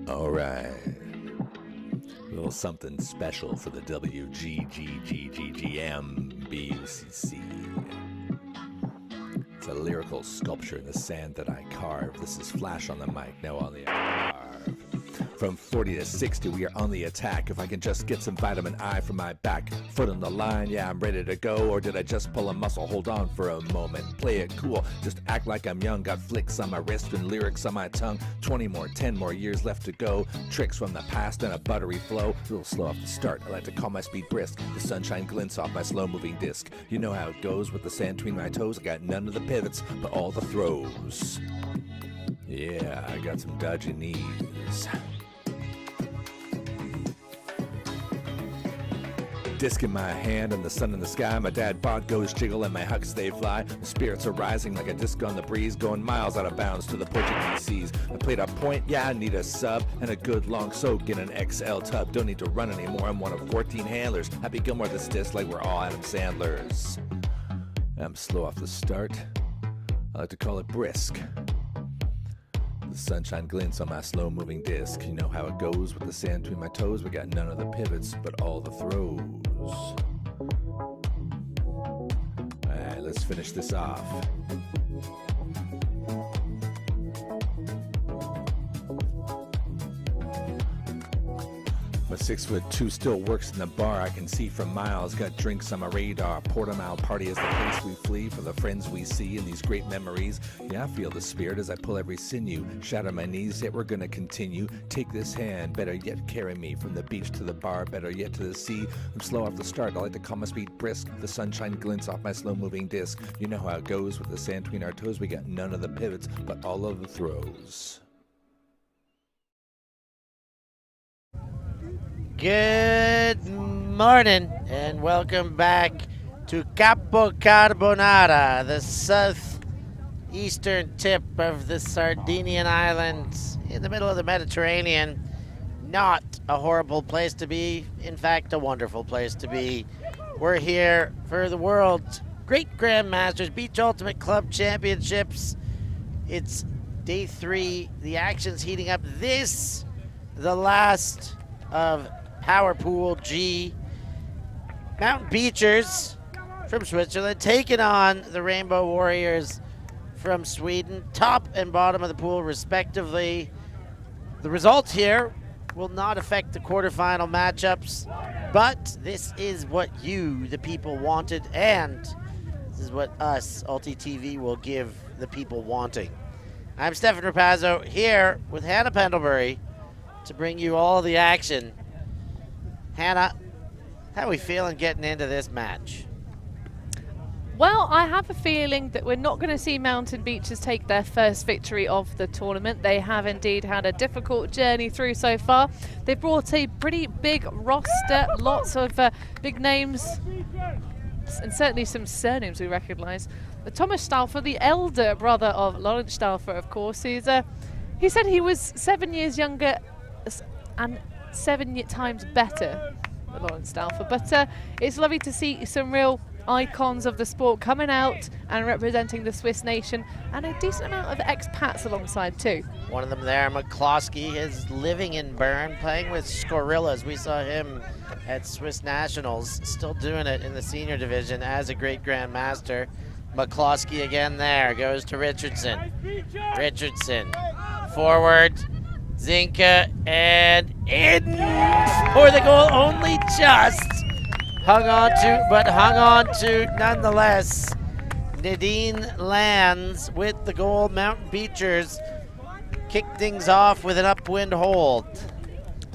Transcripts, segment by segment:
All right. A little something special for the WGGGMBUCC. It's a lyrical sculpture in the sand that I carve. This is Flash on the mic, now on the carve. From 40 to 60, we are on the attack. If I can just get some vitamin I from my back, foot on the line, yeah, I'm ready to go. Or did I just pull a muscle? Hold on for a moment. Play it cool, just act like I'm young. Got flicks on my wrist and lyrics on my tongue. 20 more, 10 more years left to go. Tricks from the past and a buttery flow. A little slow off the start, I like to call my speed brisk. The sunshine glints off my slow-moving disc. You know how it goes with the sand between my toes. I got none of the pivots, but all the throws. Yeah, I got some dodgy knees. Disc in my hand and the sun in the sky. My dad bod goes jiggle and my hucks they fly. The spirits are rising like a disc on the breeze, going miles out of bounds to the Portuguese seas. I played a point, yeah, I need a sub and a good long soak in an XL tub. Don't need to run anymore, I'm one of 14 handlers. Happy Gilmore this disc like we're all Adam Sandlers. I'm slow off the start, I like to call it brisk. The sunshine glints on my slow-moving disc. You know how it goes with the sand between my toes. We got none of the pivots, but all the throws. Alright, let's finish this off. My 6'2" still works in the bar. I can see from miles. Got drinks on my radar. Portimao party is the place we flee for the friends we see in these great memories. Yeah, I feel the spirit as I pull every sinew. Shatter my knees, yet we're gonna continue. Take this hand, better yet carry me from the beach to the bar, better yet to the sea. I'm slow off the start. I like to call my speed brisk. The sunshine glints off my slow-moving disc. You know how it goes with the sand between our toes. We got none of the pivots, but all of the throws. Good morning and welcome back to Capo Carbonara, the southeastern tip of the Sardinian islands in the middle of the Mediterranean. Not a horrible place to be, in fact a wonderful place to be. We're here for the world's great Grandmasters Beach Ultimate Club Championships. It's day 3, the action's heating up. This, the last of Power Pool G. Mountain Beachers from Switzerland taking on the Rainbow Warriors from Sweden, top and bottom of the pool respectively. The results here will not affect the quarterfinal matchups, but this is what you, the people, wanted, and this is what us, UltiTV, will give the people wanting. I'm Stefan Rapazzo here with Hannah Pendlebury to bring you all the action. Hannah, how are we feeling getting into this match? Well, I have a feeling that we're not going to see Mountain Beachers take their first victory of the tournament. They have indeed had a difficult journey through so far. They've brought a pretty big roster, lots of big names, and certainly some surnames we recognise. Thomas Stauffer, the elder brother of Lawrence Stauffer, of course, he said he was 7 years younger and 7 times better than Lawrence Stauffer. But it's lovely to see some real icons of the sport coming out and representing the Swiss nation, and a decent amount of expats alongside too. One of them there, McCloskey, is living in Bern, playing with Scorillas. We saw him at Swiss Nationals, still doing it in the senior division as a great Grandmaster. McCloskey again there, goes to Richardson. Richardson, forward, Zinka, and in for the goal, only just hung on to nonetheless. Nadine lands with the goal. Mountain Beachers kick things off with an upwind hold.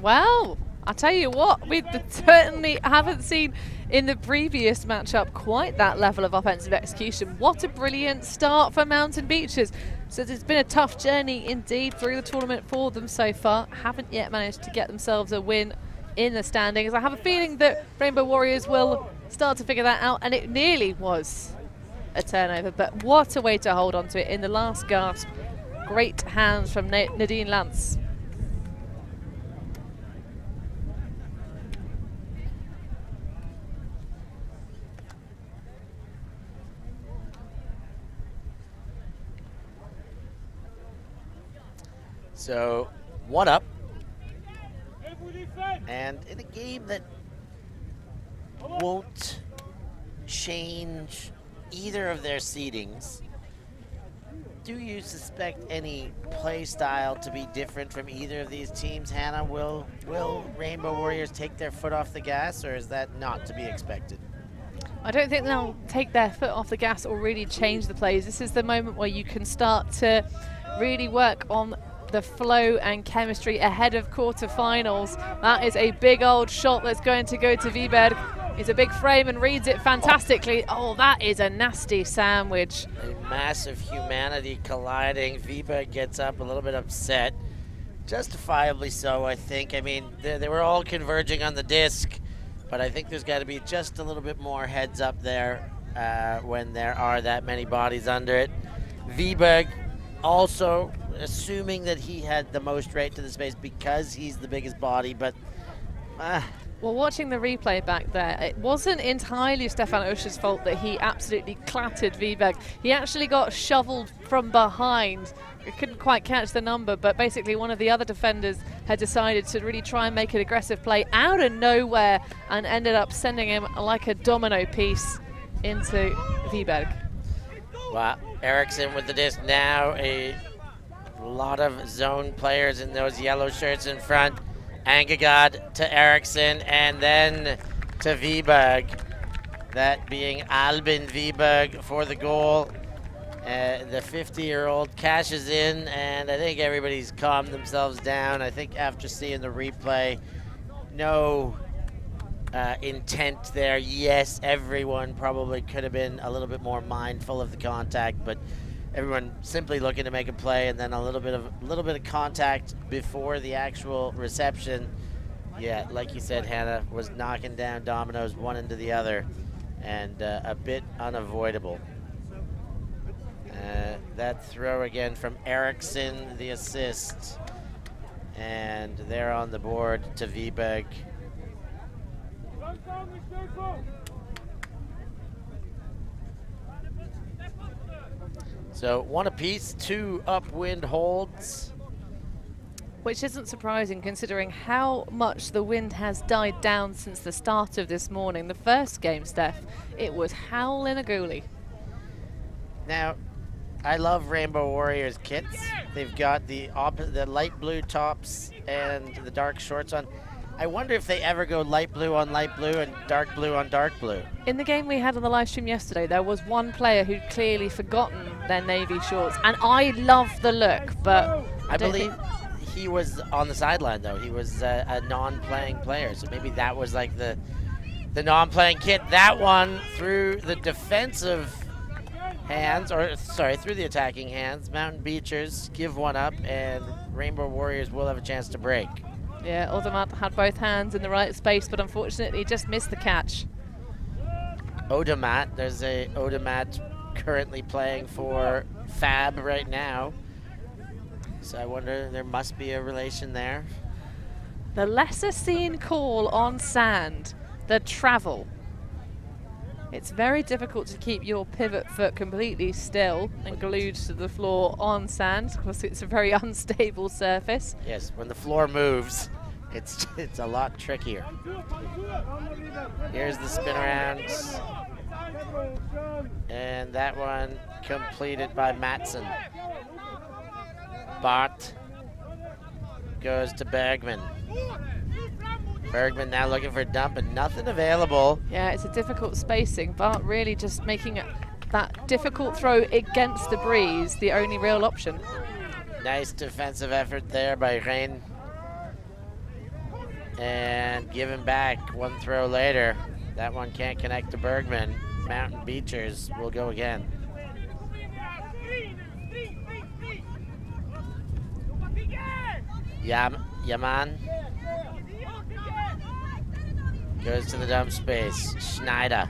Well, I'll tell you what, we certainly haven't seen in the previous matchup quite that level of offensive execution. What a brilliant start for Mountain Beaches. So it's been a tough journey indeed through the tournament for them so far. Haven't yet managed to get themselves a win in the standings. I have a feeling that Rainbow Warriors will start to figure that out, and it nearly was a turnover, but what a way to hold on to it in the last gasp. Great hands from Nadine Lantz. So, 1 up. And in a game that won't change either of their seedings, do you suspect any play style to be different from either of these teams? Hannah, will Rainbow Warriors take their foot off the gas, or is that not to be expected? I don't think they'll take their foot off the gas or really change the plays. This is the moment where you can start to really work on the flow and chemistry ahead of quarterfinals. That is a big old shot that's going to go to Wiberg. It's a big frame and reads it fantastically. Oh, that is a nasty sandwich. A massive humanity colliding. Wiberg gets up a little bit upset. Justifiably so, I think. I mean, they were all converging on the disc, but I think there's got to be just a little bit more heads up there when there are that many bodies under it. Wiberg also assuming that he had the most right to the space because he's the biggest body, but well, watching the replay back there, it wasn't entirely Stefan Oesch's fault that he absolutely clattered Wiberg. He actually got shoveled from behind. He couldn't quite catch the number, but basically one of the other defenders had decided to really try and make an aggressive play out of nowhere and ended up sending him like a domino piece into Wiberg. Wow, Eriksson with the disc now. A lot of zone players in those yellow shirts in front. Angegard to Eriksson and then to Wiberg. That being Albin Wiberg for the goal. The 50-year-old cashes in, and I think everybody's calmed themselves down. I think after seeing the replay, no intent there. Yes, everyone probably could have been a little bit more mindful of the contact, but everyone simply looking to make a play, and then a little bit of contact before the actual reception. Yeah, like you said, Hannah, was knocking down dominoes one into the other, and a bit unavoidable. That throw again from Eriksson, the assist, and they're on the board to Wiberg. So 1 apiece, 2 upwind holds. Which isn't surprising considering how much the wind has died down since the start of this morning. The first game, Steph, it was howling a ghoulie. Now, I love Rainbow Warriors kits. They've got the light blue tops and the dark shorts on. I wonder if they ever go light blue on light blue and dark blue on dark blue. In the game we had on the live stream yesterday, there was one player who'd clearly forgotten their navy shorts, and I love the look, but I believe he was on the sideline though. He was a non-playing player, so maybe that was like the non-playing kit. That one through the defensive hands, or sorry, through the attacking hands. Mountain Beachers give one up, and Rainbow Warriors will have a chance to break. Yeah, Odermatt had both hands in the right space, but unfortunately just missed the catch. Odermatt, there's a Odermatt currently playing for Fab right now. So I wonder, there must be a relation there. The lesser seen call on sand, the travel. It's very difficult to keep your pivot foot completely still and glued to the floor on sand because it's a very unstable surface. Yes, when the floor moves, it's a lot trickier. Here's the spin around. And that one completed by Matson. Bart goes to Bergman. Bergman now looking for a dump and nothing available. Yeah, it's a difficult spacing. Bart really just making that difficult throw against the breeze the only real option. Nice defensive effort there by Rein. And give him back one throw later. That one can't connect to Bergman. Mountain Beachers will go again. Yaman goes to the dump space. Schneider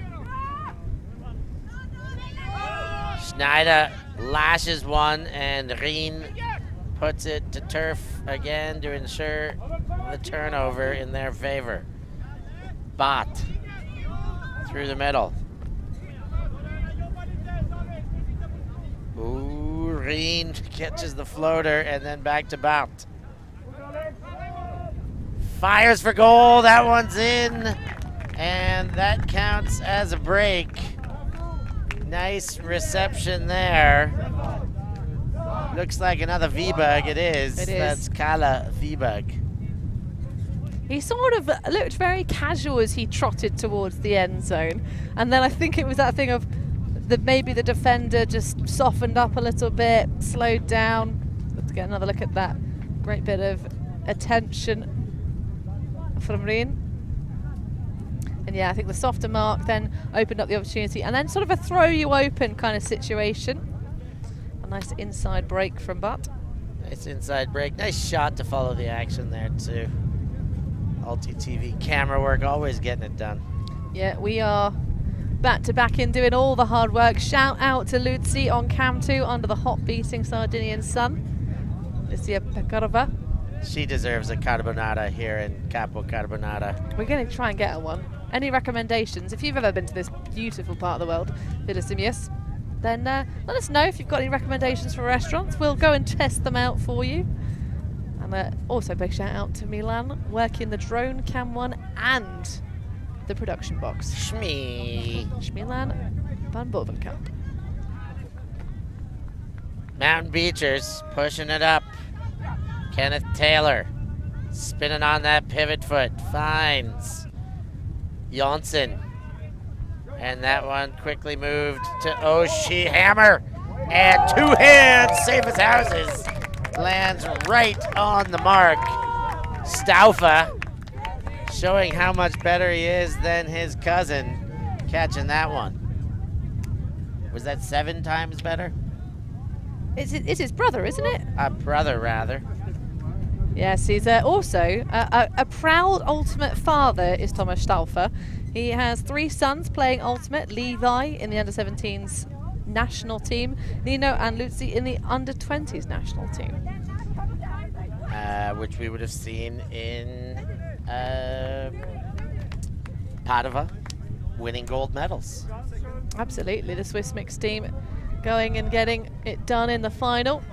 lashes one, and Rien puts it to turf again to ensure the turnover in their favor. Bot through the middle. Ooh, Rien catches the floater and then back to Bot. Fires for goal, that one's in, and that counts as a break. Nice reception there. Looks like another V-Bug, it is. It is. That's Kala V-Bug. He sort of looked very casual as he trotted towards the end zone. And then I think it was that thing of maybe the defender just softened up a little bit, slowed down. Let's get another look at that. Great bit of attention from Rien. And yeah, I think the softer mark then opened up the opportunity, and then sort of a throw you open kind of situation. A nice inside break from Butt. Nice inside break. Nice shot to follow the action there too. UltiTV camera work, always getting it done. Yeah, we are back to back in doing all the hard work. Shout out to Lutzi on Cam 2 under the hot beating Sardinian sun. Lucia Pekarova. She deserves a carbonara here in Capo Carbonara. We're going to try and get her one. Any recommendations? If you've ever been to this beautiful part of the world, Vidasimius, then let us know if you've got any recommendations for restaurants. We'll go and test them out for you. And also big shout out to Milan, working the drone, Cam 1 and the production box. Schmilan van Bovenkamp. Mountain Beachers pushing it up. Kenneth Taylor spinning on that pivot foot, finds Jonsson, and that one quickly moved to Oshie. Hammer and two hands, safe as houses, lands right on the mark. Staufa showing how much better he is than his cousin, catching that one. Was that 7 times better? It's his brother, isn't it? A brother, rather. Yes, he's also a proud Ultimate father is Thomas Stauffer. He has 3 sons playing Ultimate, Levi in the under-17s national team, Nino and Lutzi in the under-20s national team. Which we would have seen in Padova, winning gold medals. Absolutely, the Swiss mixed team going and getting it done in the final,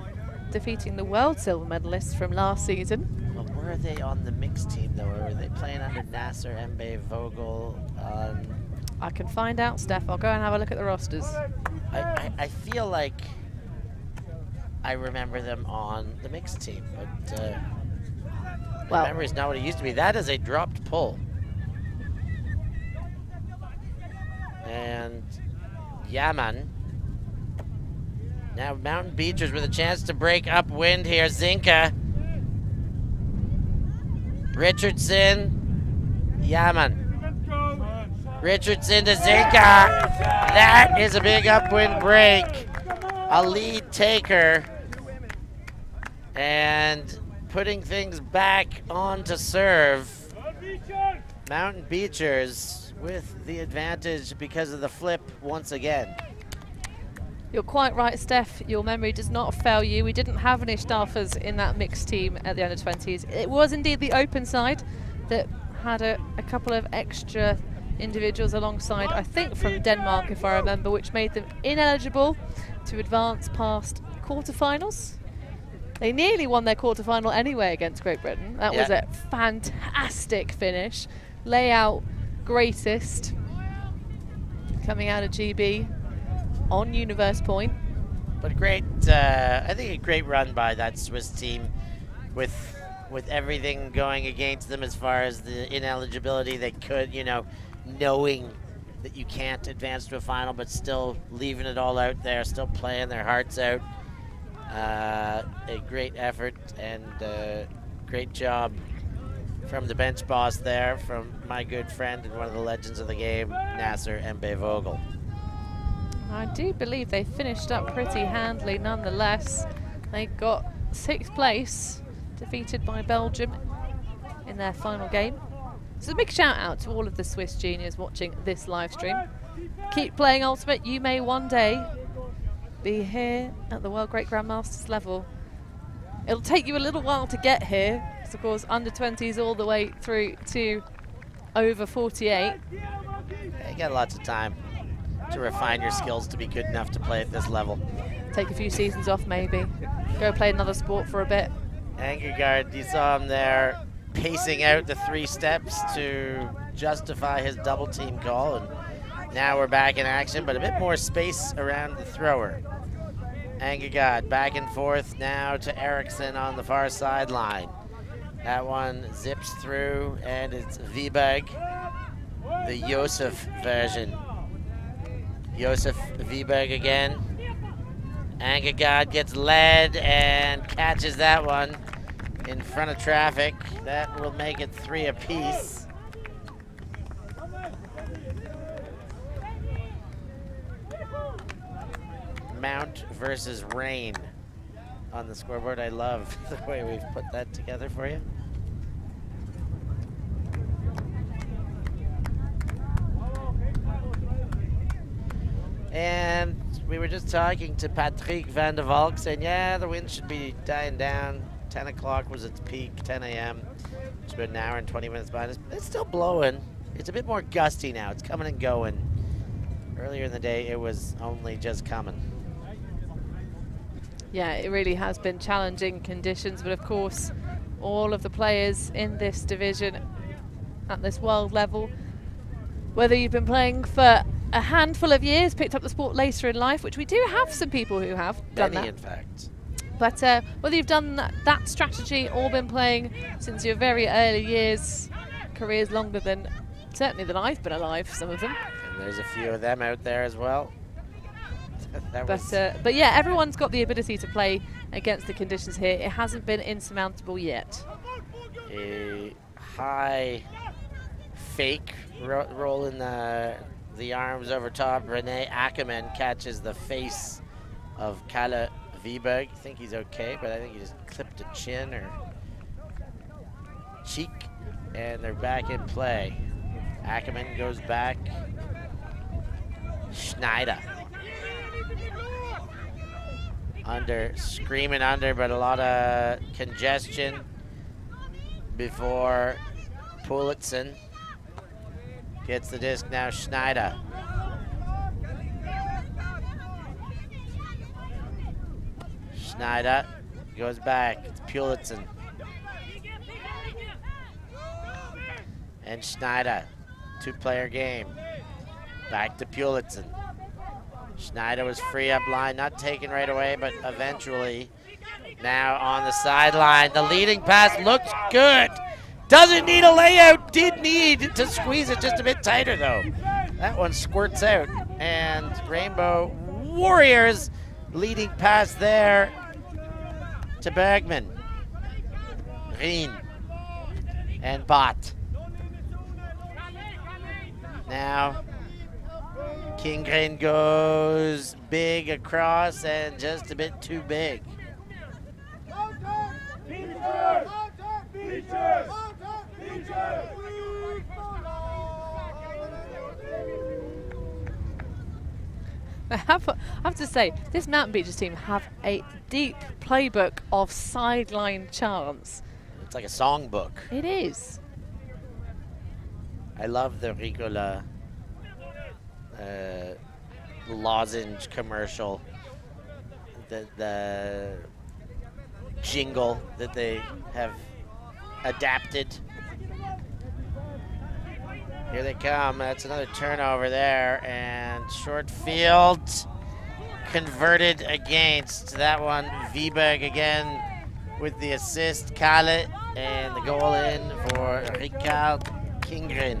defeating the world silver medalists from last season. Well, were they on the mixed team though, or were they playing under Nasser, Mbe, Vogel? I can find out, Steph. I'll go and have a look at the rosters. I feel like I remember them on the mixed team, but well, my memory's not what it used to be. That is a dropped pull. And Yaman. Now Mountain Beachers with a chance to break upwind here. Zinka. Richardson. Yaman. Richardson to Zinka. That is a big upwind break. A lead taker. And putting things back on to serve. Mountain Beachers with the advantage because of the flip once again. You're quite right, Steph. Your memory does not fail you. We didn't have any staffers in that mixed team at the under-20s. It was indeed the open side that had a couple of extra individuals alongside, I think from Denmark, if I remember, which made them ineligible to advance past quarterfinals. They nearly won their quarterfinal anyway against Great Britain. That was a fantastic finish. Layout greatest coming out of GB on Universe Point. But a great, I think a great run by that Swiss team with everything going against them as far as the ineligibility. They could, you know, knowing that you can't advance to a final, but still leaving it all out there, still playing their hearts out. A great effort and great job from the bench boss there, from my good friend and one of the legends of the game, Nasser Mbevogel. I do believe they finished up pretty handily nonetheless. They got 6th place, defeated by Belgium in their final game. So a big shout out to all of the Swiss juniors watching this live stream. Keep playing Ultimate. You may one day be here at the World Great Grandmasters level. It'll take you a little while to get here. It's of course under 20s all the way through to over 48. You got lots of time to refine your skills to be good enough to play at this level. Take a few seasons off maybe. Go play another sport for a bit. Angergaard, you saw him there pacing out the 3 steps to justify his double team call, and now we're back in action, but a bit more space around the thrower. Angergaard back and forth now to Eriksson on the far sideline. That one zips through, and it's Wiberg, the Josef version. Josef Wiberg again. Angergaard gets led and catches that one in front of traffic. That will make it 3 apiece. Mount versus Rain on the scoreboard. I love the way we've put that together for you. And we were just talking to Patrick van der Valk saying, yeah, the wind should be dying down. 10 o'clock was its peak, 10 a.m. It's about an hour and 20 minutes behind us. It's still blowing. It's a bit more gusty now. It's coming and going. Earlier in the day, it was only just coming. Yeah, it really has been challenging conditions, but of course, all of the players in this division at this world level, whether you've been playing for a handful of years, picked up the sport later in life, which we do have some people who have done that. Many, in fact. But whether you've done that strategy or been playing since your very early years, careers longer than, certainly than I've been alive, some of them. And there's a few of them out there as well. But yeah, everyone's got the ability to play against the conditions here. It hasn't been insurmountable yet. A high fake roll in the arms over top. René Ackermann catches the face of Kalle Wiberg. I think he's okay, but I think he just clipped a chin or cheek, and they're back in play. Ackermann goes back. Schneider. Screaming under, but a lot of congestion before Pulitson gets the disc. Now Schneider. Schneider goes back. It's Pulitson. And Schneider. 2-player game. Back to Pulitson. Schneider was free up line, not taken right away, but eventually now on the sideline. The leading pass looks good. Doesn't need a layout, did need to squeeze it just a bit tighter though. That one squirts out, and Rainbow Warriors leading pass there to Bergman, Rien, and Bott. Now Kingren goes big across and just a bit too big. I have to say, this Mountain Beaches team have a deep playbook of sideline chants. It's like a songbook. It is. I love the Ricola lozenge commercial, the jingle that they have adapted. Here they come. That's another turnover there, and short field converted against. That one, Wiberg again with the assist, Kalle, and the goal in for Rikard Kingren.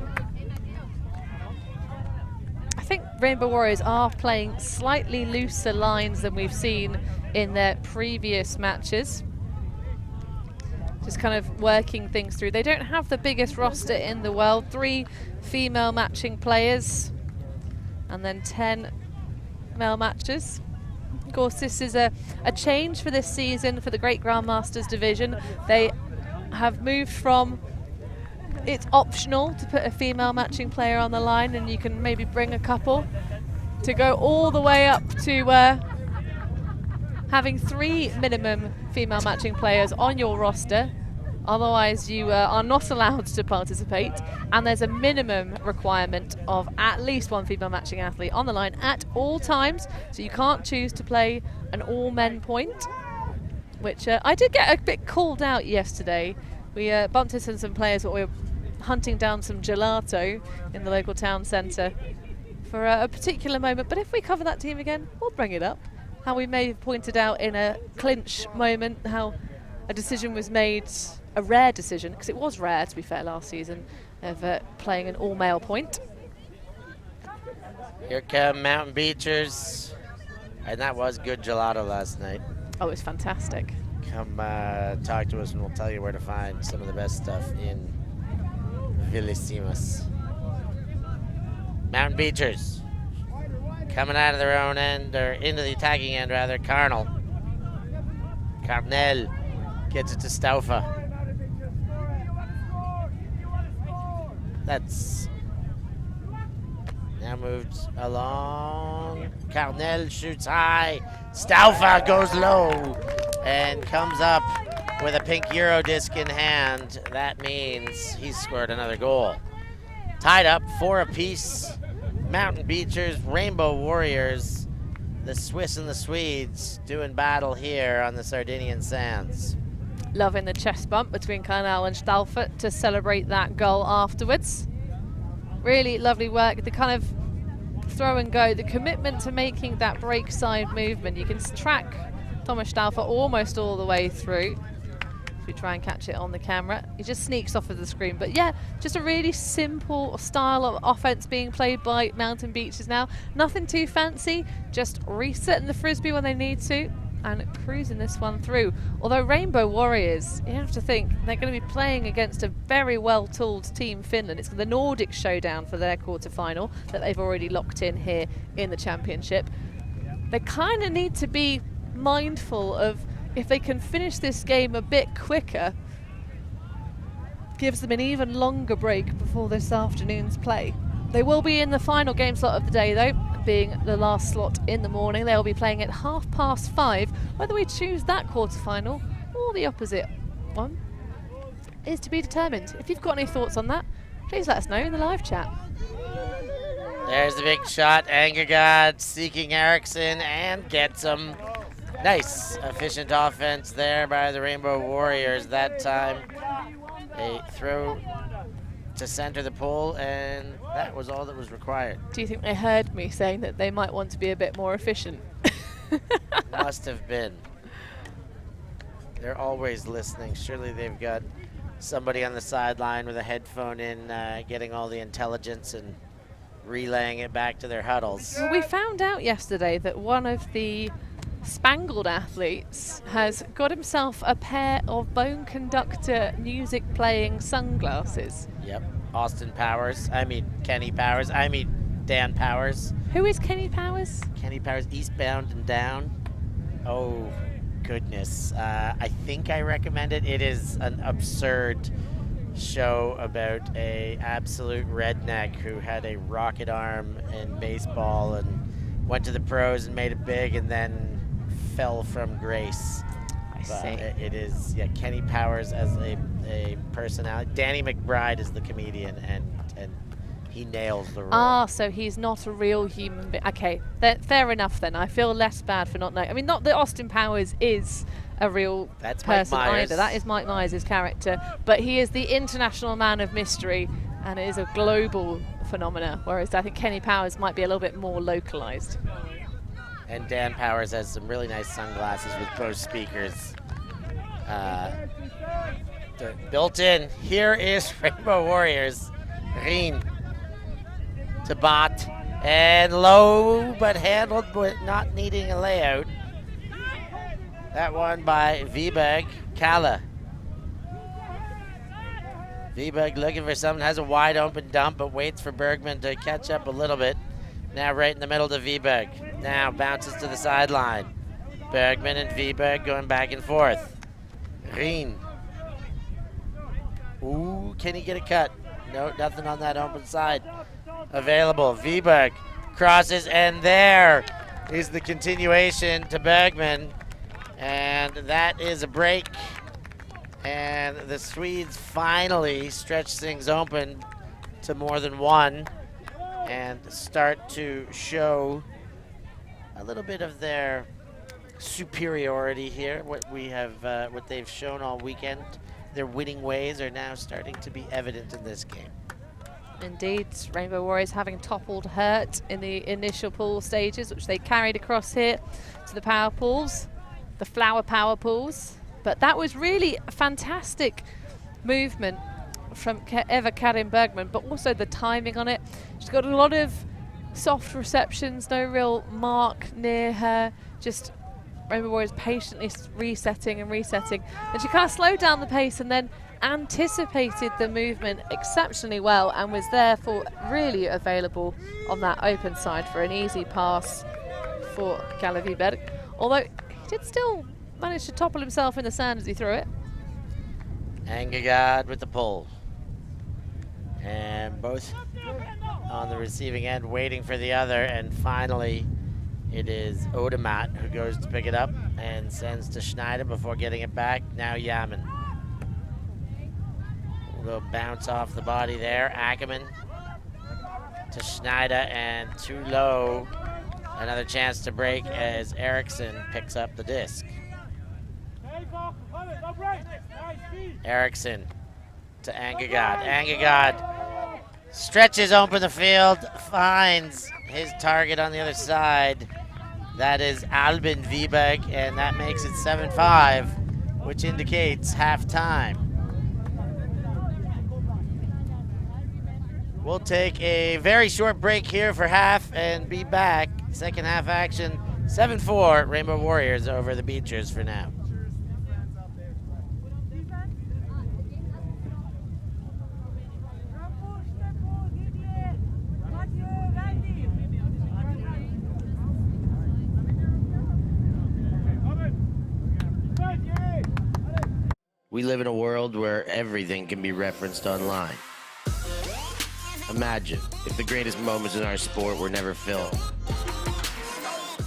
I think Rainbow Warriors are playing slightly looser lines than we've seen in their previous matches. just kind of working things through. They don't have the biggest roster in the world, 3 female matching players and then 10 male matches. Of course, this is a change for this season for the Great Grandmasters division. They have moved from it's optional to put a female matching player on the line and you can maybe bring a couple, to go all the way up to having 3 minimum female matching players on your roster. Otherwise you are not allowed to participate, and there's a minimum requirement of at least 1 female matching athlete on the line at all times, so you can't choose to play an all men point, which I did get a bit called out yesterday. We bumped into some players that were hunting down some gelato in the local town centre for a particular moment, but if we cover that team again, we'll bring it up. How we may have pointed out in a clinch moment how a decision was made, a rare decision, because it was rare to be fair last season, of playing an all-male point. Here come Mountain Beachers, and that was good gelato last night. Oh, it was fantastic. Come talk to us and we'll tell you where to find some of the best stuff in Villasimas. Mountain Beachers coming out of their own end, or into the attacking end rather. Carnell gets it to Staufa. That's now moved along. Carnell shoots high. Staufa goes low and comes up with a pink Euro disc in hand. That means he's scored another goal. Tied up 4 apiece. Mountain Beachers, Rainbow Warriors, the Swiss and the Swedes doing battle here on the Sardinian sands. Loving the chest bump between Carnell and Staufa to celebrate that goal afterwards. Really lovely work. The kind of throw and go, the commitment to making that break side movement. You can track Thomas Staufa almost all the way through. If we try and catch it on the camera, he just sneaks off of the screen. But yeah, just a really simple style of offense being played by Mountain Beachers now. Nothing too fancy, just resetting the Frisbee when they need to and cruising this one through. Although Rainbow Warriors, you have to think they're going to be playing against a very well-tooled team, Finland. It's the Nordic showdown for their quarter-final that they've already locked in here in the championship. They kind of need to be mindful of, if they can finish this game a bit quicker, gives them an even longer break before this afternoon's play. They will be in the final game slot of the day though, being the last slot in the morning. They'll be playing at 5:30. Whether we choose that quarter-final or the opposite one is to be determined. If you've got any thoughts on that, please let us know in the live chat. There's the big shot. Angergaard seeking Eriksson and gets him. Nice, efficient offense there by the Rainbow Warriors. That time, a throw to center the pole, and that was all that was required. Do you think they heard me saying that they might want to be a bit more efficient? Must have been. They're always listening. Surely they've got somebody on the sideline with a headphone in, getting all the intelligence and relaying it back to their huddles. Well, we found out yesterday that one of the Spangled athletes has got himself a pair of bone conductor music playing sunglasses. Yep. Kenny Powers. Dan Powers. Who is Kenny Powers? Kenny Powers, Eastbound and Down. Oh, goodness. I think I recommend it. It is an absurd show about a absolute redneck who had a rocket arm in baseball and went to the pros and made it big and then fell from grace. I see. It is, yeah, Kenny Powers as a personality. Danny McBride is the comedian, and he nails the role. Ah, so he's not a real human being. Okay, fair enough then. I feel less bad for not knowing. I mean, not that Austin Powers is a real person either. That is Mike Myers' character, but he is the international man of mystery, and it is a global phenomena, whereas I think Kenny Powers might be a little bit more localized. And Dan Powers has some really nice sunglasses with Bose speakers built in. Here is Rainbow Warriors. Rien to Bot. And low, but handled, but not needing a layout. That one by Vibeg. Kala Wiberg looking for someone, has a wide open dump, but waits for Bergman to catch up a little bit. Now right in the middle to Wiberg. Now bounces to the sideline. Bergman and Wiberg going back and forth. Rien. Ooh, can he get a cut? No, nothing on that open side available. Wiberg crosses, and there is the continuation to Bergman. And that is a break. And the Swedes finally stretch things open to more than one and start to show a little bit of their superiority here. What they've shown all weekend, their winning ways are now starting to be evident in this game. Indeed, Rainbow Warriors having toppled Hurt in the initial pool stages, which they carried across here to the power pools, the flower power pools. But that was really a fantastic movement from Eva Karin Bergman, but also the timing on it. She's got a lot of soft receptions, no real mark near her, just Rainbow Warriors patiently resetting and resetting. And she kind of slowed down the pace and then anticipated the movement exceptionally well and was therefore really available on that open side for an easy pass for Kalle Wiberg. Although he did still manage to topple himself in the sand as he threw it. Angegaard with the pull. And both on the receiving end waiting for the other, and finally it is Odemat who goes to pick it up and sends to Schneider before getting it back. Now Yaman. A little bounce off the body there. Ackerman to Schneider, and too low. Another chance to break as Eriksson picks up the disc. Eriksson to Angegaard. Angegaard stretches open the field, finds his target on the other side. That is Albin Wiberg, and that makes it 7-5, which indicates halftime. We'll take a very short break here for half and be back. Second half action, 7-4, Rainbow Warriors over the Beachers for now. We live in a world where everything can be referenced online. Imagine if the greatest moments in our sport were never filmed.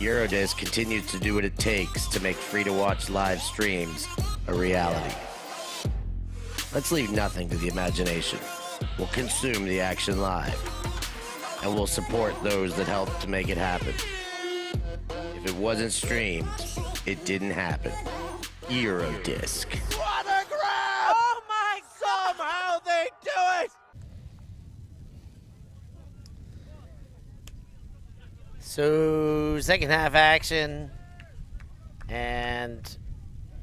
Eurodisc continues to do what it takes to make free-to-watch live streams a reality. Let's leave nothing to the imagination. We'll consume the action live, and we'll support those that help to make it happen. If it wasn't streamed, it didn't happen. Eurodisc. What a grab! Oh my God! Somehow they do it! So, second half action, and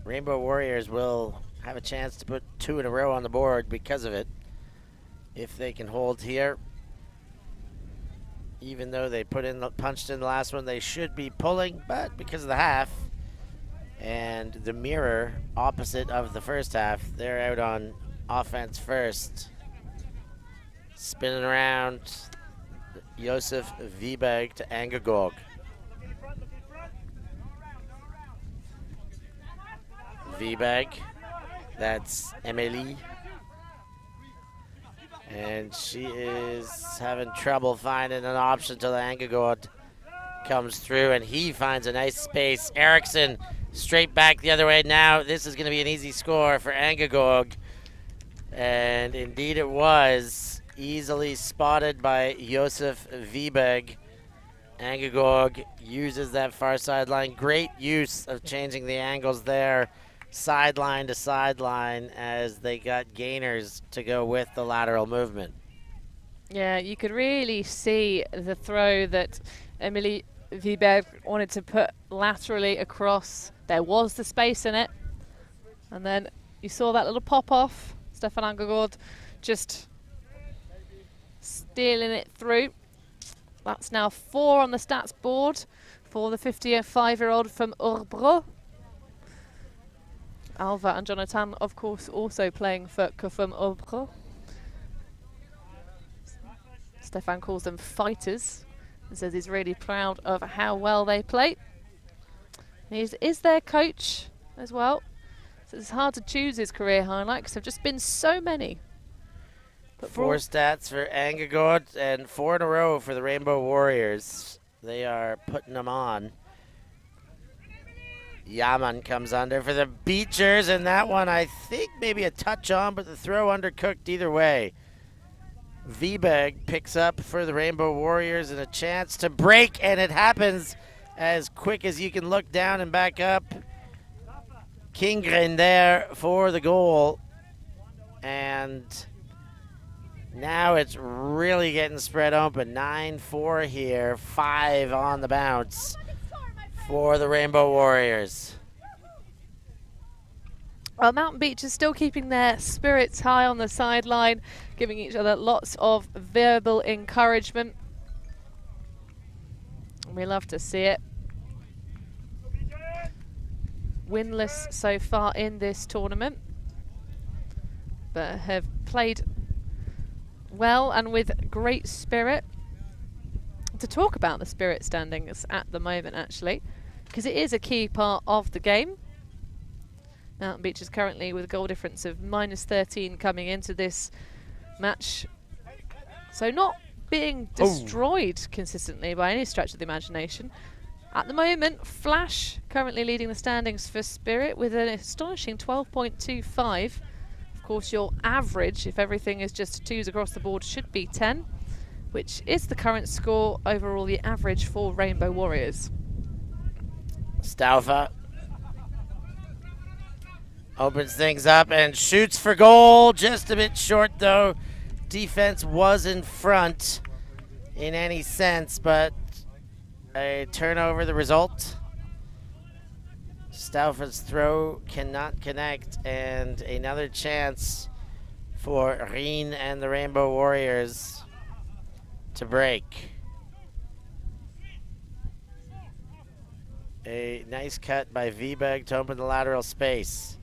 Rainbow Warriors will have a chance to put 2 in a row on the board because of it. If they can hold here, even though they punched in the last one, they should be pulling, but because of the half and the mirror opposite of the first half, they're out on offense first. Spinning around, Josef Wiberg to Angegaard. Wiberg, that's Emily. And she is having trouble finding an option till Angegaard comes through, and he finds a nice space. Eriksson straight back the other way. Now this is going to be an easy score for Angegaard. And indeed it was. Easily spotted by Josef Wiberg. Angegaard uses that far sideline. Great use of changing the angles there, sideline to sideline, as they got gainers to go with the lateral movement. Yeah, you could really see the throw that Emily Wiberg wanted to put laterally across. There was the space in it. And then you saw that little pop off. Stefan Angegaard just stealing it through. That's now 4 on the stats board for the 55-year-old from Örebro. Alva and Jonathan, of course, also playing for KFUM Örebro. Stefan calls them fighters and says he's really proud of how well they play. He is their coach as well. So it's hard to choose his career highlight because there have just been so many. But 4 stats for Angagod and 4 in a row for the Rainbow Warriors. They are putting them on. Yaman comes under for the Beachers, and that one I think maybe a touch on, but the throw undercooked either way. Viberg picks up for the Rainbow Warriors and a chance to break, and it happens as quick as you can look down and back up. Kingren there for the goal, and now it's really getting spread open. 9-4 here, 5 on the bounce for the Rainbow Warriors. Well, Mountain Beach is still keeping their spirits high on the sideline, giving each other lots of verbal encouragement. We love to see it. Winless so far in this tournament, but have played well and with great spirit. To talk about the spirit standings at the moment, actually, because it is a key part of the game. Mountain Beach is currently with a goal difference of -13 coming into this match. So not being destroyed consistently by any stretch of the imagination. At the moment, Flash currently leading the standings for Spirit with an astonishing 12.25. Of course, your average, if everything is just 2s across the board, should be 10, which is the current score overall, the average for Rainbow Warriors. Stauffer opens things up and shoots for goal. Just a bit short, though. Defense was in front in any sense, but a turnover the result. Stauffer's throw cannot connect, and another chance for Rien and the Rainbow Warriors to break. A nice cut by Viberg to open the lateral space.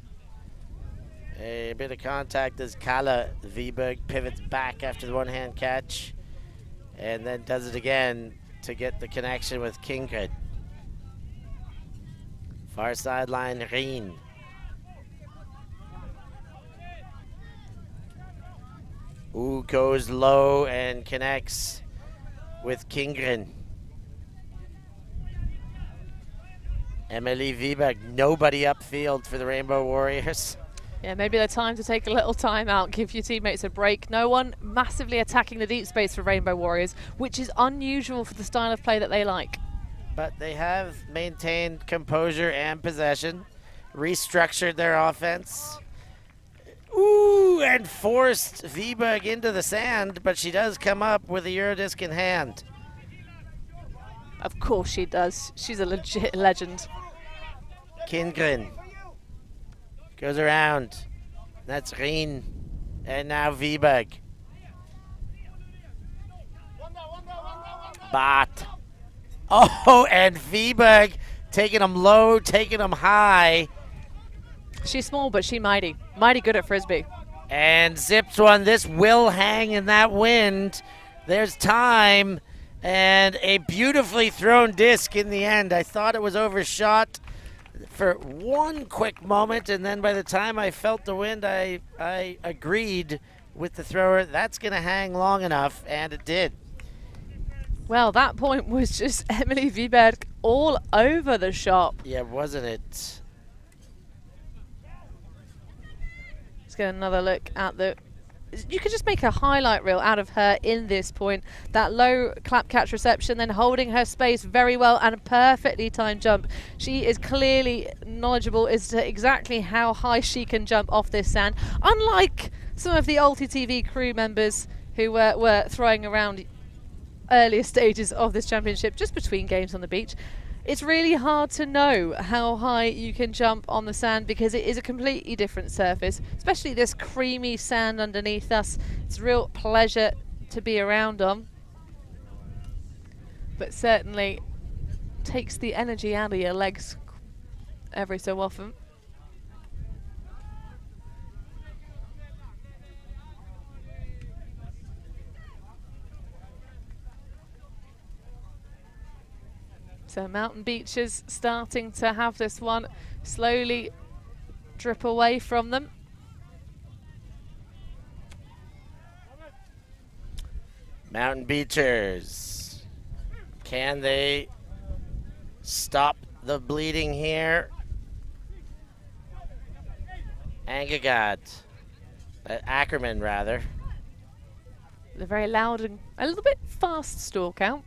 A bit of contact as Kala Viberg pivots back after the one-hand catch and then does it again to get the connection with Kingred. Far sideline, Rien. Ooh, goes low and connects with Kingren. Emily Viberg, nobody upfield for the Rainbow Warriors. Yeah, maybe the time to take a little time out, give your teammates a break. No one massively attacking the deep space for Rainbow Warriors, which is unusual for the style of play that they like. But they have maintained composure and possession, restructured their offense. Ooh, and forced Viberg into the sand, but she does come up with a Eurodisc in hand. Of course she does. She's a legit legend. Kingren goes around. That's Rien. And now Viberg. But. Oh, and Viberg taking him low, taking him high. She's small, but she's mighty. Mighty good at Frisbee. And zips one. This will hang in that wind. There's time. And a beautifully thrown disc in the end. I thought it was overshot for one quick moment, and then by the time I felt the wind, I agreed with the thrower. That's going to hang long enough, and it did. Well, that point was just Emily Viberg all over the shop. Yeah, wasn't it? Let's get another look at the... You could just make a highlight reel out of her in this point. That low clap catch reception, then holding her space very well and a perfectly timed jump. She is clearly knowledgeable as to exactly how high she can jump off this sand. Unlike some of the UltiTV crew members who were throwing around earlier stages of this championship just between games on the beach. It's really hard to know how high you can jump on the sand because it is a completely different surface, especially this creamy sand underneath us. It's a real pleasure to be around on, but certainly takes the energy out of your legs every so often. So Mountain Beaches starting to have this one slowly drip away from them. Mountain Beachers, can they stop the bleeding here? Angagad, Ackerman rather. They're very loud and a little bit fast stall count.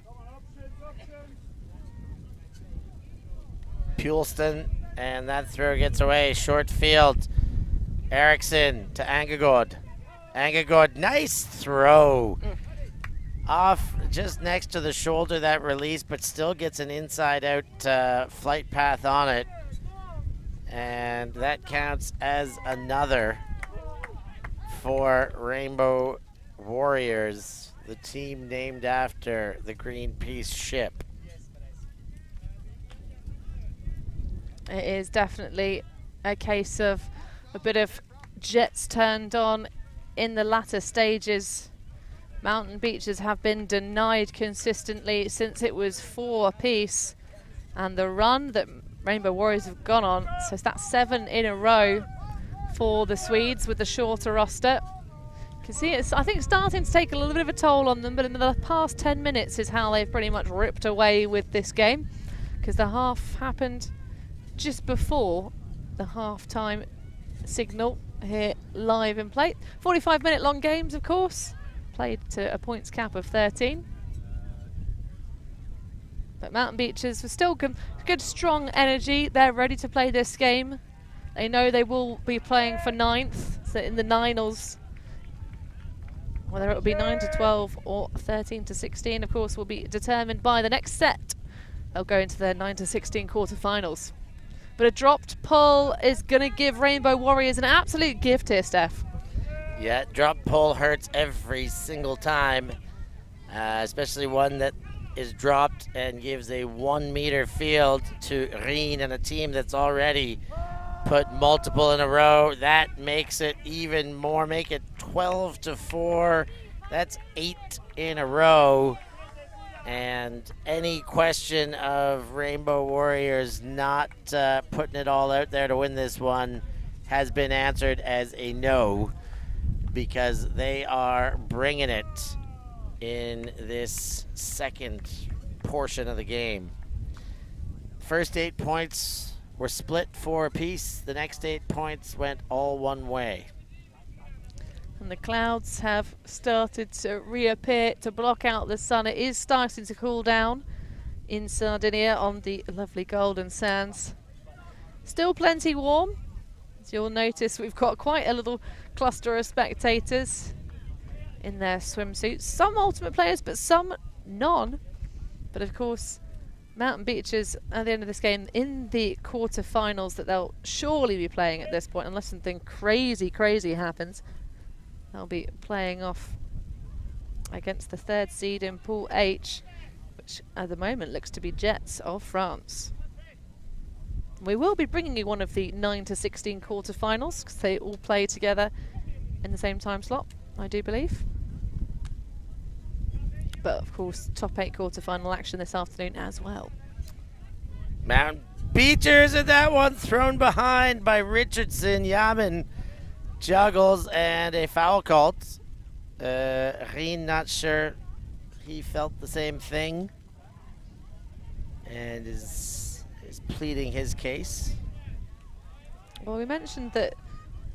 Pulston, and that throw gets away. Short field. Eriksson to Angagod. Angagod, nice throw. Off just next to the shoulder, that release, but still gets an inside-out flight path on it. And that counts as another for Rainbow Warriors, the team named after the Greenpeace ship. It is definitely a case of a bit of jets turned on in the latter stages. Mountain Beaches have been denied consistently since it was 4 apiece. And the run that Rainbow Warriors have gone on, so that's 7 in a row for the Swedes with the shorter roster. You can see it's, I think, starting to take a little bit of a toll on them, but in the past 10 minutes is how they've pretty much ripped away with this game, because the half happened just before the half-time signal here live in play. 45-minute long games, of course, played to a points cap of 13. But Mountain Beaches with still good strong energy. They're ready to play this game. They know they will be playing for 9th, so in the Ninals, whether it will be 9-12 or 13-16, of course, will be determined by the next set. They'll go into their 9-16 quarterfinals. But a dropped pull is going to give Rainbow Warriors an absolute gift here, Steph. Yeah, drop pull hurts every single time, especially one that is dropped and gives a 1-meter field to Rien and a team that's already put multiple in a row. That makes it even more, make it 12-4. That's 8 in a row. And any question of Rainbow Warriors not putting it all out there to win this one has been answered as a no, because they are bringing it in this second portion of the game. First 8 points were split 4 apiece. The next 8 points went all one way. And the clouds have started to reappear to block out the sun. It is starting to cool down in Sardinia on the lovely golden sands. Still plenty warm. As you'll notice, we've got quite a little cluster of spectators in their swimsuits. Some Ultimate players, but some none. But of course, Mountain Beaches at the end of this game in the quarterfinals that they'll surely be playing at this point, unless something crazy happens. They'll be playing off against the 3rd seed in Pool H, which at the moment looks to be Jets of France. We will be bringing you one of the 9-16 quarterfinals, because they all play together in the same time slot, I do believe. But of course, top 8 quarterfinal action this afternoon as well. Mountain Beachers, and that one thrown behind by Richardson. Yaman juggles and a foul called. Rien not sure he felt the same thing and is pleading his case. Well, we mentioned that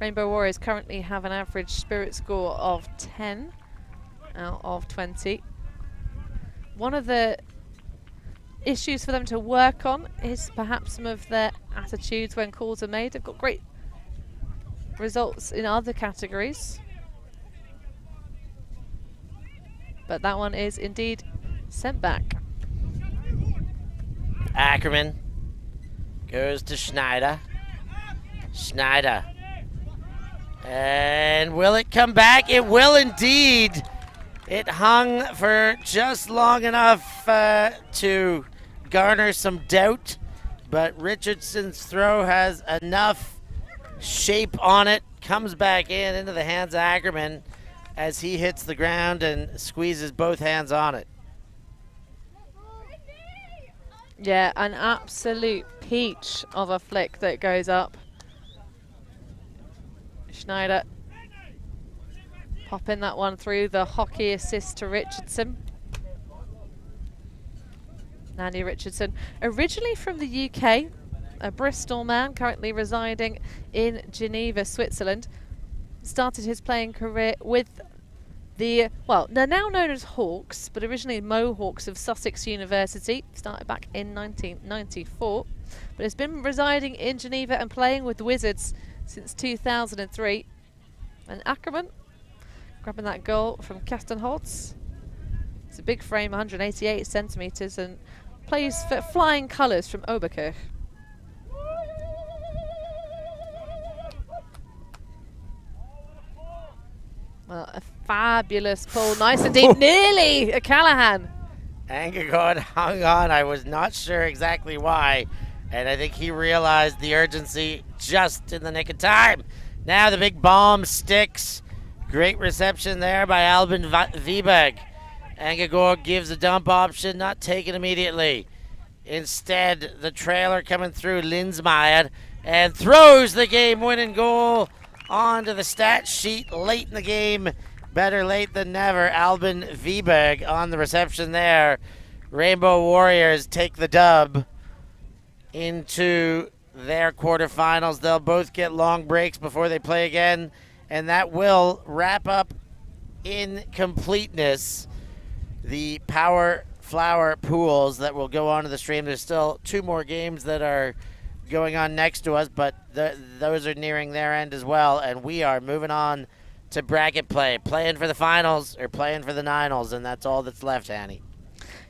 Rainbow Warriors currently have an average spirit score of 10 out of 20. One of the issues for them to work on is perhaps some of their attitudes when calls are made. They've got great results in other categories, but that one is indeed sent back. Ackerman goes to Schneider. Schneider. And will it come back? It will indeed. It hung for just long enough to garner some doubt, but Richardson's throw has enough shape on it, comes back into the hands of Ackerman as he hits the ground and squeezes both hands on it. Yeah, an absolute peach of a flick that goes up. Schneider popping that one through, the hockey assist to Richardson. Andy Richardson, originally from the UK, a Bristol man, currently residing in Geneva, Switzerland. Started his playing career with the, well, they're now known as Hawks, but originally Mohawks of Sussex University. Started back in 1994, but has been residing in Geneva and playing with the Wizards since 2003. And Ackerman grabbing that goal from Kastenholz. It's a big frame, 188 centimetres, and plays for Flying Colours from Oberkirch. Well, a fabulous pull, nice and deep, nearly a Callahan. Angergaard hung on. I was not sure exactly why, and I think he realized the urgency just in the nick of time. Now the big bomb sticks. Great reception there by Albin Wiberg. Angergaard gives a dump option, not taken immediately. Instead, the trailer coming through, Linsmeyer, and throws the game-winning goal onto the stat sheet late in the game. Better late than never. Albin Wiberg on the reception there. Rainbow Warriors take the dub into their quarterfinals. They'll both get long breaks before they play again, and that will wrap up in completeness the Power Flower pools that will go on to the stream. There's still 2 more games that are going on next to us, but those are nearing their end as well, and we are moving on to bracket play, playing for the finals or playing for the ninals, and that's all that's left, Annie.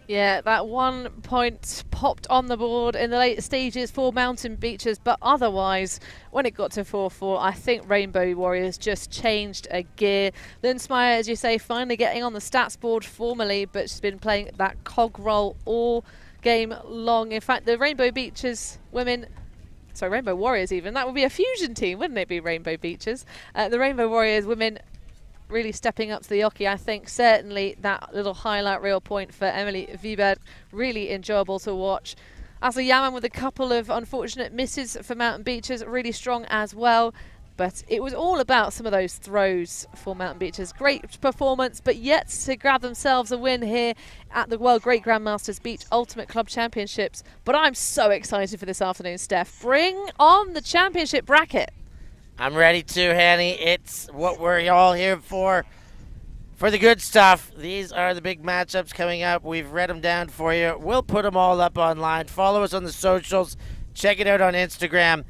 Yeah, that 1 point popped on the board in the late stages for Mountain Beaches, but otherwise, when it got to 4-4, I think Rainbow Warriors just changed a gear. Linsmeyer, as you say, finally getting on the stats board formally, but she's been playing that cog role all game long. In fact, the Rainbow Beaches women, sorry, Rainbow Warriors even, that would be a fusion team, wouldn't it be, Rainbow Beaches? The Rainbow Warriors women really stepping up to the hockey. I think certainly that little highlight reel point for Emily Wiberg, really enjoyable to watch. Asa Yaman with a couple of unfortunate misses for Mountain Beaches, really strong as well. But it was all about some of those throws for Mountain Beaches. Great performance, but yet to grab themselves a win here at the World Great Grandmasters Beach Ultimate Club Championships. But I'm so excited for this afternoon, Steph. Bring on the championship bracket. I'm ready to, Hanny. It's what we're all here for the good stuff. These are the big matchups coming up. We've read them down for you. We'll put them all up online. Follow us on the socials. Check it out on Instagram.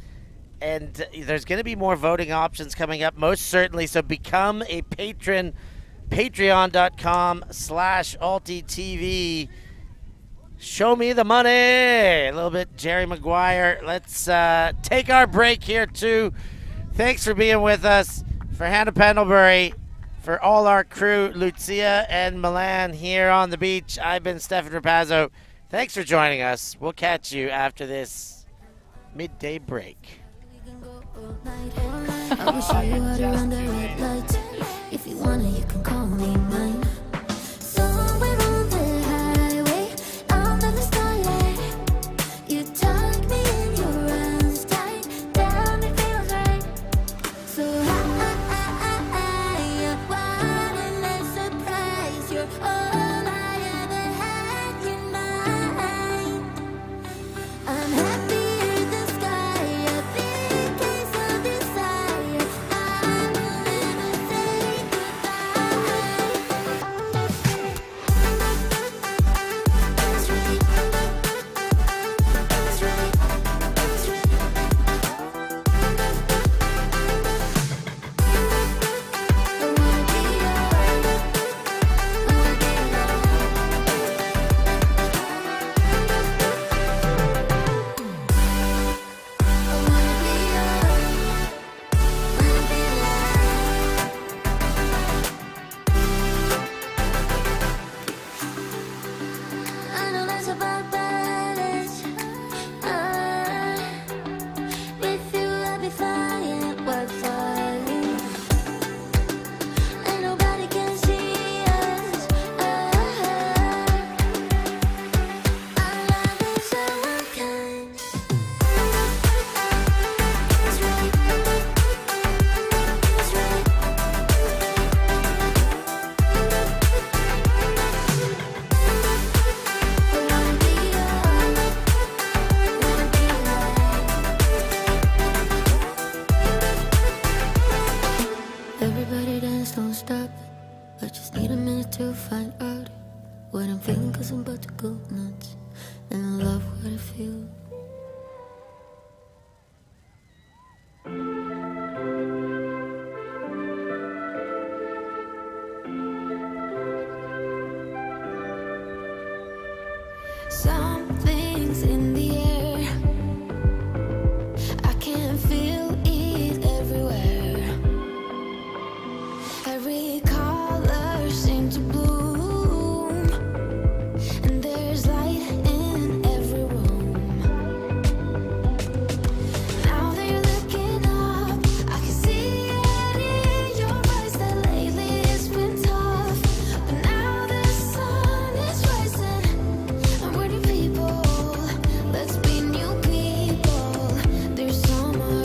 And there's going to be more voting options coming up, most certainly. So become a patron, patreon.com/UltiTV. Show me the money. A little bit Jerry Maguire. Let's take our break here, too. Thanks for being with us. For Hannah Pendlebury, for all our crew, Lucia and Milan here on the beach, I've been Stefan Rapazzo. Thanks for joining us. We'll catch you after this midday break. I wish you were around the red light. If you wanna, you can call me mine. Somewhere on the highway, under the starlight, you tuck me in your arms tight. Down it feels right. So high, you're wild and a surprise. You're all I ever had in mind. I'm happier the sky, a big case of desire. I will never say goodbye. I just need a minute to find out what I'm feeling, cause I'm about to go nuts. And I love what I feel. Something's in the air. I can feel it everywhere. Every color seems to bloom, and there's light in every room. Now that you're looking up, I can see it in your eyes that lately it's been tough. But now the sun is rising. I'm ready, people. Let's be new people. There's summer.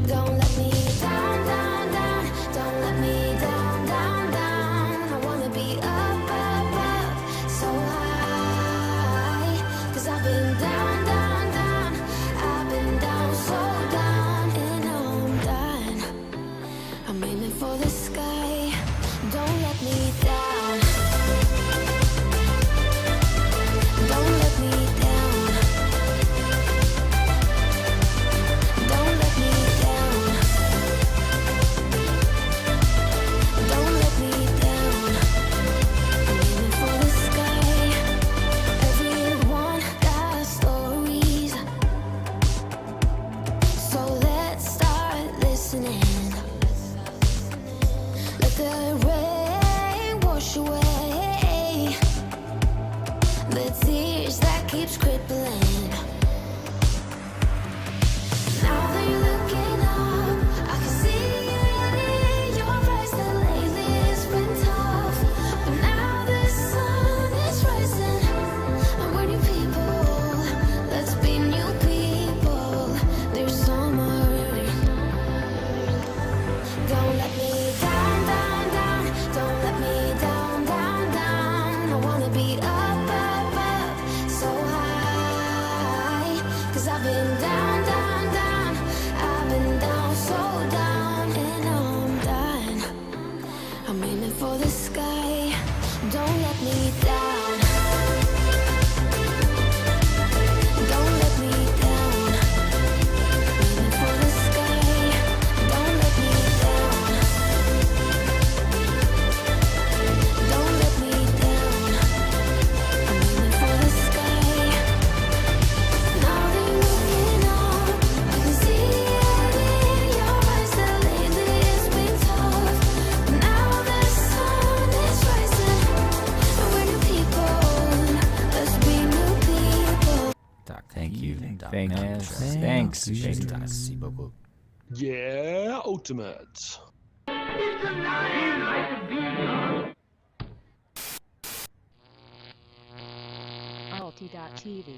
Don't let me down, down, down. Don't let me down, down, down. I wanna be up, up, up, so high. Cause I've been down, down, down. I've been down, so down. And now I'm done. I'm aiming for the sky. Don't let me down. Don't let me down. Don't let me down. Don't let me down. I'm aiming for the sky. Everyone got stories, so let's start listening. Let the rain wash away the tears that keeps crippling. Now that you're looking up, I can see it in your eyes that lately it's been tough. But now the sun is rising. I'm ready, people. Let's be new people. There's summer. Don't let me down, down, down. Don't let me down, down, down. I wanna be up, up, up, so high. Cause I've been down, down, down. I've been down, so down. And now I'm done. I'm aiming for the sky. Don't let me down. Don't let me down. Aiming for the sky. Don't let me down. Don't let me down. I'm aiming for the sky. Now that you're looking up, I can see it in your eyes that lately it's been tough. But now the sun is rising. And we're new people. Let's be new people. Thank you. Thanks. Merci beaucoup. Yeah, ultimate. ULTI.TV.